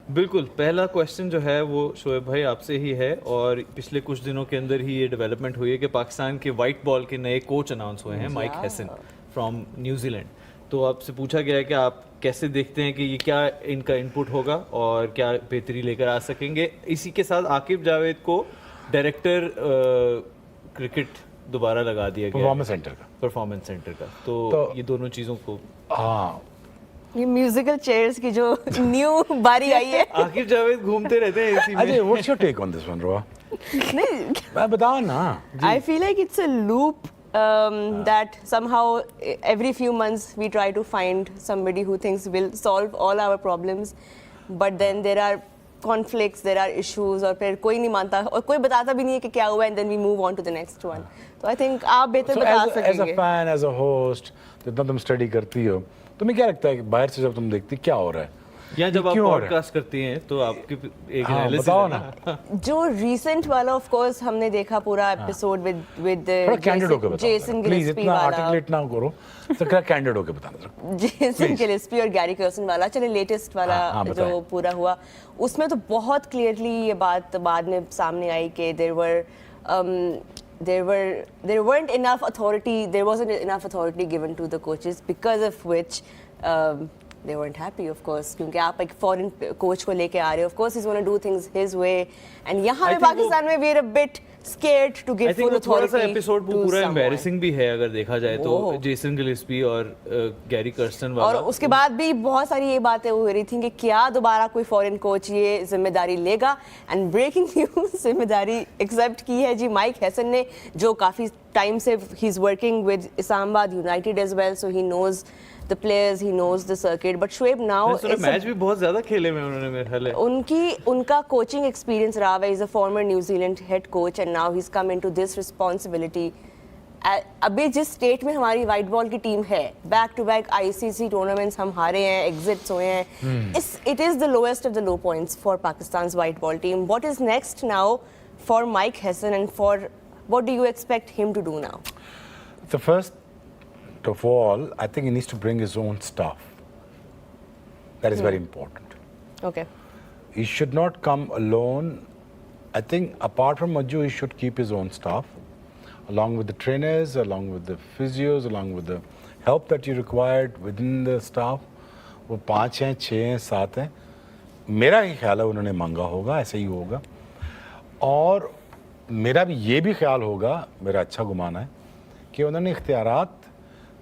बिल्कुल, पहला क्वेश्चन जो है वो शोएब भाई आपसे ही है, और पिछले कुछ दिनों के अंदर ही ये डेवलपमेंट हुई है कि पाकिस्तान के वाइट बॉल के नए कोच अनाउंस हुए हैं, माइक हेसन फ्रॉम न्यूजीलैंड। तो आपसे पूछा गया है कि आप कैसे देखते हैं कि ये क्या इनका इनपुट होगा और क्या बेहतरी लेकर आ सकेंगे। इसी के साथ आकिब जावेद को डायरेक्टर क्रिकेट दोबारा लगा दिया गया परफॉर्मेंस सेंटर का, तो ये दोनों चीज़ों को हाँ, ये म्यूजिकल चेयर्स की जो न्यू बारी आई है। आकिब जावेद घूमते रहते हैं इसी में। Ajay, what's your take on this one रोआ? नहीं, मैं बताओ ना। I feel like it's a loop that somehow every few months we try to find somebody who thinks will solve all our problems, but then there are conflicts, there are issues, और फिर कोई नहीं मानता और कोई बताता भी नहीं है कि क्या हुआ, and then we move on to the next one. तो I think आप बेहतर बता as a सकेंगे। fan, as a host, जितना तुम स्टडी करती हो, तुम्हें क्या लगता है कि बाहर से जब तुम देखती क्या हो रहा है? या जब आप क्यों हो रहा है? पॉडकास्ट करती हैं तो आपकी एक हाँ, एनालिसिस बताओ है ना। जो रीसेंट वाला ऑफ कोर्स हमने देखा पूरा एपिसोड विद थोड़ा कैंडिड होकर बताओ। जेसन प्लीज गिलेस्पी इतना वाला, आर्टिकुलेट ना करो, तो क्या कैंडिड होकर बताना। जेसन गिलेस्पी और गैरी कर्सन वाला, चले लेटेस्ट वाला हाँ, जो बताएं। पूरा हुआ, उसमें तो बहुत क्लियरली ये बात बाद में सामने आई कि there weren't enough authority, there wasn't enough authority given to the coaches, because of which they weren't happy, of course, क्योंकि आप एक फॉरेन कोच को लेके आ रहे हो, of course he's going to do things his way, and यहाँ I पे think Pakistan में we're a bit scared to give I think full वो थोड़ा सा authority एपिसोड to पूरा someone. एम्बैरेसिंग भी है अगर देखा जाए तो, ओह। जेसन गिलेस्पी और गैरी कर्स्टन और वाला। उसके बाद भी बहुत सारी ये बातें हो रही थी कि क्या दोबारा कोई फॉरेन कोच ये जिम्मेदारी लेगा, एंड ब्रेकिंग न्यूज जिम्मेदारी एक्सेप्ट की है जी माइक हेसन ने, जो काफ़ी टाइम से he is working with Islamabad United as well, so he knows the players, he knows the circuit, but Shoaib now match भी बहुत ज्यादा खेले में उन्होंने, मेरे ख्याल है। उनका कोचिंग एक्सपीरियंस रहा है, is a former New Zealand head coach and now he is come into this responsibility. अभी जिस स्टेट में हमारी वाइट बॉल की टीम है, back to back ICC tournaments हम हारे हैं, एग्जिट्स हुए हैं, it is the lowest of the low points for Pakistan white ball team. What is next now for Mike Hesson and for what do you expect him to do now? The first of all, I think he needs to bring his own staff. That is very important. Okay, He should not come alone. I think apart from Majju, he should keep his own staff, along with the trainers, along with the physios, along with the help that you required within the staff. वो 5 हैं, 6 हैं, 7 हैं, मेरा ही ख्याल है उन्होंने मांगा होगा, ऐसे ही होगा। और मेरा भी ये भी ख्याल होगा, मेरा अच्छा गुमान है कि उन्होंने इख्तियारात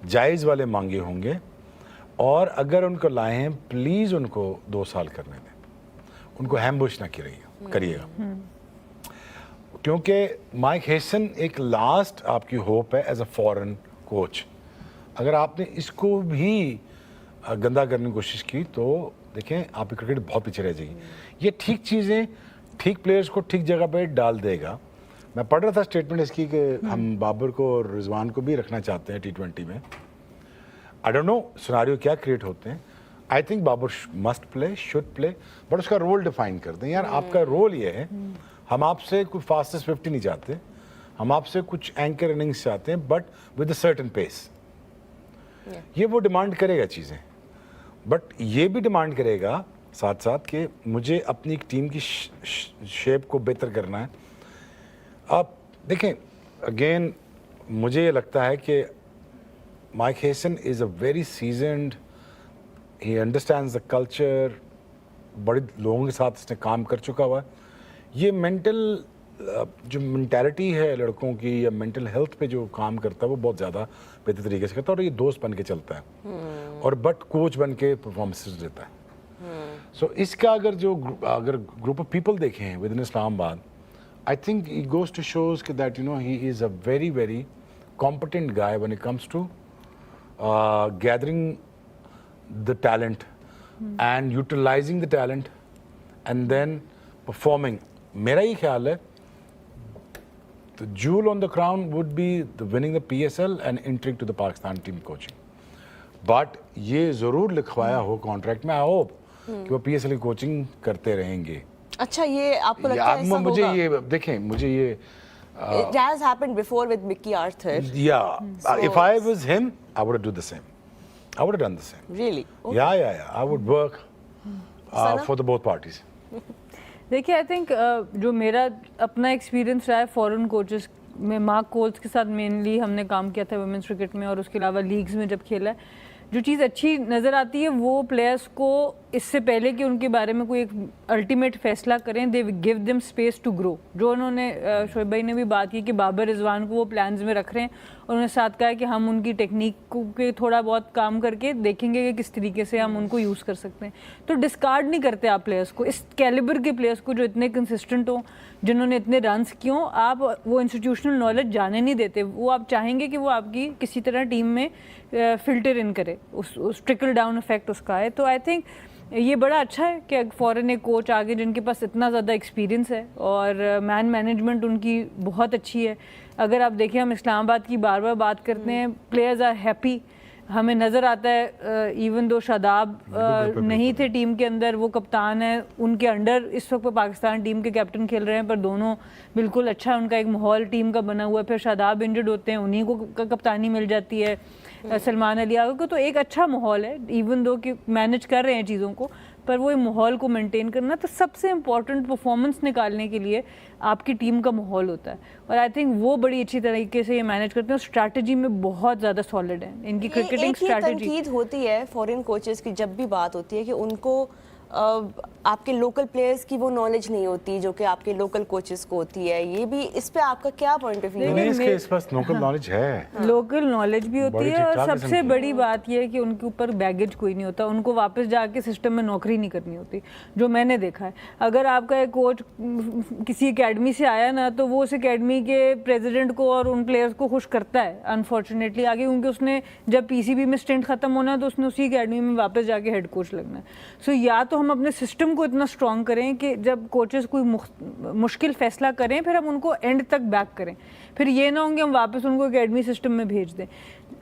जायज़ वाले मांगे होंगे, और अगर उनको लाए हैं प्लीज़ उनको 2 साल करने दें, उनको हैम्बुश ना करिएगा, क्योंकि माइक हेसन एक लास्ट आपकी होप है एज अ फॉरेन कोच। अगर आपने इसको भी गंदा करने की कोशिश की तो देखें आपकी क्रिकेट बहुत पीछे रह जाएगी। ये ठीक चीज़ें ठीक प्लेयर्स को ठीक जगह पे डाल देगा। मैं पढ़ रहा था स्टेटमेंट इसकी कि हम बाबर को और रिजवान को भी रखना चाहते हैं T20 में। आई डोंट नो सिनारियो क्या क्रिएट होते हैं। I think Babar must play, should play, but उसका रोल डिफाइन कर दें। यार आपका रोल ये है, हम आपसे कोई फास्टेस्ट 50 नहीं चाहते, हम आपसे कुछ एंकर इनिंग्स चाहते हैं, but with a certain pace. ये वो डिमांड करेगा चीज़ें, बट ये भी डिमांड करेगा साथ साथ कि मुझे अपनी एक टीम की शेप को बेहतर करना है। आप देखें, अगेन मुझे ये लगता है कि Mike Hesson is a very seasoned, he understands the culture, बड़े लोगों के साथ इसने काम कर चुका हुआ है। ये मेंटल जो मेंटालिटी है लड़कों की या मेंटल हेल्थ पे जो काम करता है वो बहुत ज़्यादा बेहतर तरीके से करता है, और ये दोस्त बन के चलता है और बट कोच बन के परफॉर्मेंसेस देता है। सो इसका अगर ग्रुप ऑफ पीपल देखें with in Islamabad, I think it goes to shows that he is a very, very competent guy when it comes to gathering the talent and utilizing the talent and then performing. मेरा ही ख्याल है the jewel on the crown would be the winning the PSL and entering to the Pakistan team coaching. But ये ज़रूर लिखवाया हो contract में, I hope कि वो PSL की कोचिंग करते रहेंगे। अच्छा, ये आपको लगता है ऐसा मुझे होगा? ये देखें, मुझे ये It has happened before with Mickey Arthur. yeah, if I was him, I would have done the same. I would have done the same. Really? Okay. Yeah, I would work for the both parties? देखिए I think जो मेरा अपना experience रहा है foreign coaches में, mark Coles के साथ mainly हमने काम किया था वुमेंस क्रिकेट में, और उसके अलावा लीग्स में जब खेला है, जो चीज़ अच्छी नज़र आती है वो प्लेयर्स को इससे पहले कि उनके बारे में कोई एक अल्टीमेट फैसला करें, they give them space to grow. जो उन्होंने शोएब भाई ने भी बात की कि बाबर रिजवान को वो प्लान्स में रख रहे हैं, और उन्होंने साथ कहा है कि हम उनकी टेक्निक को के थोड़ा बहुत काम करके देखेंगे कि किस तरीके से हम उनको यूज़ कर सकते हैं। तो डिस्कार्ड नहीं करते आप प्लेयर्स को, इस कैलिबर के प्लेयर्स को जो इतने कंसिस्टेंट हों, जिन्होंने इतने रन्स किए हों, आप वो इंस्टीट्यूशनल नॉलेज जाने नहीं देते। वो आप चाहेंगे कि वो आपकी किसी तरह टीम में फिल्टर इन करे, उस ट्रिकल डाउन इफेक्ट उसका है। तो आई थिंक ये बड़ा अच्छा है कि फॉरेन एक कोच आगे जिनके पास इतना ज़्यादा एक्सपीरियंस है, और मैन मैनेजमेंट उनकी बहुत अच्छी है। अगर आप देखें, हम इस्लामाबाद की बार बार बात करते हैं, प्लेयर्स आर हैप्पी। हमें नज़र आता है इवन दो शादाब नहीं थे टीम के अंदर, वो कप्तान है, उनके अंडर इस वक्त पाकिस्तान टीम के कैप्टन खेल रहे हैं, पर दोनों बिल्कुल अच्छा उनका एक माहौल टीम का बना हुआ है। फिर शादाब इंजर्ड होते हैं, उन्हीं को कप्तानी मिल जाती है, सलमान अली आगा को। तो एक अच्छा माहौल है, इवन दो कि मैनेज कर रहे हैं चीज़ों को, पर वो माहौल को मेंटेन करना, तो सबसे इम्पॉर्टेंट परफॉर्मेंस निकालने के लिए आपकी टीम का माहौल होता है। और आई थिंक वो बड़ी अच्छी तरीके से ये मैनेज करते हैं, और स्ट्रैटेजी में बहुत ज़्यादा सॉलिड है इनकी क्रिकेटिंग स्ट्रैटेजी। तनकीद होती है फॉरेन कोचेस की जब भी बात होती है कि उनको आपके लोकल प्लेयर्स की वो नॉलेज नहीं होती जो कि आपके लोकल कोचेस को होती है। ये भी, इस पे आपका क्या पॉइंट ऑफ व्यू है? इसके इस पास लोकल नॉलेज है, लोकल नॉलेज भी होती है, और सबसे बड़ी बात यह है कि उनके ऊपर बैगेज कोई नहीं होता, उनको वापस जाके सिस्टम में नौकरी नहीं करनी होती, जो मैंने देखा है। अगर आपका एक कोच किसी एकेडमी से आया ना, तो वो उस एकेडमी के प्रेसिडेंट को और उन प्लेयर्स को खुश करता है अनफॉर्चुनेटली आगे, क्योंकि उसने जब पीसीबी में स्टेंट खत्म होना है तो उसने उसी एकेडमी में वापस जाके हेड कोच लगना है। सो या तो हम अपने सिस्टम को इतना स्ट्रॉन्ग करें कि जब कोचेस कोई मुश्किल फैसला करें, फिर हम उनको एंड तक बैक करें, फिर ये ना होंगे हम वापस उनको एकेडमी सिस्टम में भेज दें।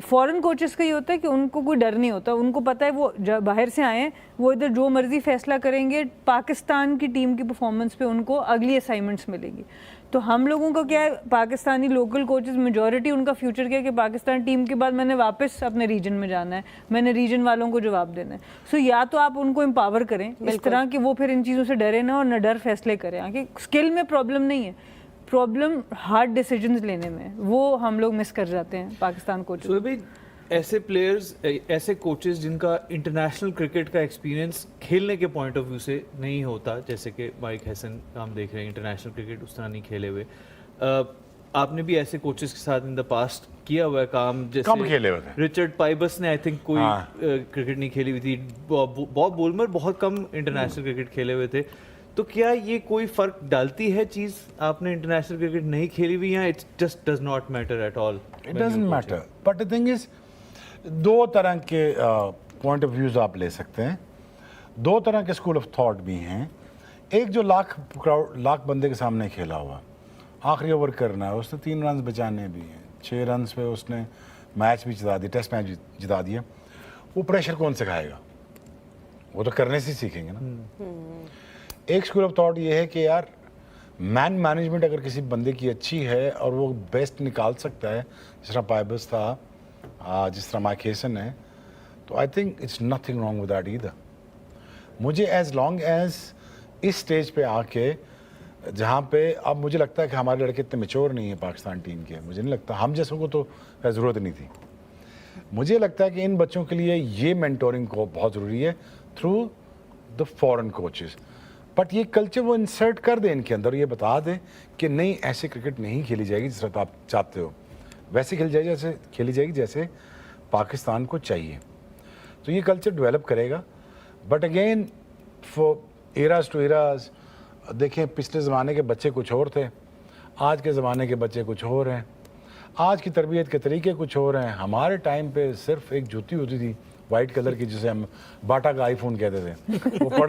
फॉरेन कोचेस का ये होता है कि उनको कोई डर नहीं होता, उनको पता है वो बाहर से आए हैं, वो इधर जो मर्जी फैसला करेंगे, पाकिस्तान की टीम की परफॉर्मेंस पे उनको अगली असाइनमेंट्स मिलेगी। तो हम लोगों का क्या है, पाकिस्तानी लोकल कोचेस मेजॉरिटी उनका फ्यूचर क्या है कि पाकिस्तान टीम के बाद मैंने वापस अपने रीजन में जाना है, मैंने रीजन वालों को जवाब देना है। सो या तो आप उनको एम्पावर करें इस तरह कि वो फिर इन चीज़ों से डरे ना, और न डर फैसले करें। आगे स्किल में प्रॉब्लम नहीं है, प्रॉब्लम हार्ड डिसीजंस लेने में, वो हम लोग मिस कर जाते हैं पाकिस्तान कोचेस। तो भाई ऐसे प्लेयर्स, ऐसे कोचेस जिनका इंटरनेशनल क्रिकेट का एक्सपीरियंस खेलने के पॉइंट ऑफ व्यू से नहीं होता, जैसे कि माइक हैसन हम देख रहे हैं इंटरनेशनल क्रिकेट उस तरह नहीं खेले हुए, आपने भी ऐसे कोचेस के साथ इन द पास्ट किया हुआ है काम, जैसे कम खेले हुए थे। रिचर्ड पाइबस ने आई थिंक कोई क्रिकेट नहीं खेली हुई थी, बॉब बुलमर बहुत कम इंटरनेशनल क्रिकेट खेले हुए थे। तो क्या ये कोई फ़र्क डालती है चीज़, आपने इंटरनेशनल क्रिकेट नहीं खेली हुई, या it's just does not matter at all? It doesn't matter, but the thing is, दो तरह के पॉइंट ऑफ व्यूज आप ले सकते हैं, दो तरह के स्कूल ऑफ थॉट भी हैं। एक जो लाख बंदे के सामने खेला हुआ, आखिरी ओवर करना है, उसने 3 रन बचाने भी हैं, 6 रन पे उसने मैच भी जिता दिया, टेस्ट मैच जिता दिया, वो प्रेशर कौन सिखाएगा? वो तो करने से सीखेंगे ना। एक स्कूल ऑफ थॉट ये है कि यार मैन मैनेजमेंट अगर किसी बंदे की अच्छी है और वो बेस्ट निकाल सकता है, जिस तरह पाइबस था, जिस तरह माइक हैसन है, तो I think it's nothing wrong with that either. मुझे एज लॉन्ग एज इस स्टेज पे आके, जहाँ पे अब मुझे लगता है कि हमारे लड़के इतने मेच्योर नहीं है पाकिस्तान टीम के, मुझे नहीं लगता, हम जैसों को तो ज़रूरत नहीं थी। मुझे लगता है कि इन बच्चों के लिए ये मेंटोरिंग को बहुत ज़रूरी है through the foreign coaches. But ये कल्चर वो इंसर्ट कर दें इनके अंदर, ये बता दें कि नहीं, ऐसे क्रिकेट नहीं खेली जाएगी जिस तरह आप चाहते हो, वैसे खेली जाएगी जैसे पाकिस्तान को चाहिए। तो ये कल्चर डेवलप करेगा। But again for eras to eras, देखें पिछले ज़माने के बच्चे कुछ और थे, आज के ज़माने के बच्चे कुछ और हैं, आज की तरबियत के तरीके कुछ और हैं। हमारे टाइम पे सिर्फ एक जूती होती थी वाइट कलर की, जिसे हम बाटा का आईफोन कहते थे, वो पढ़ते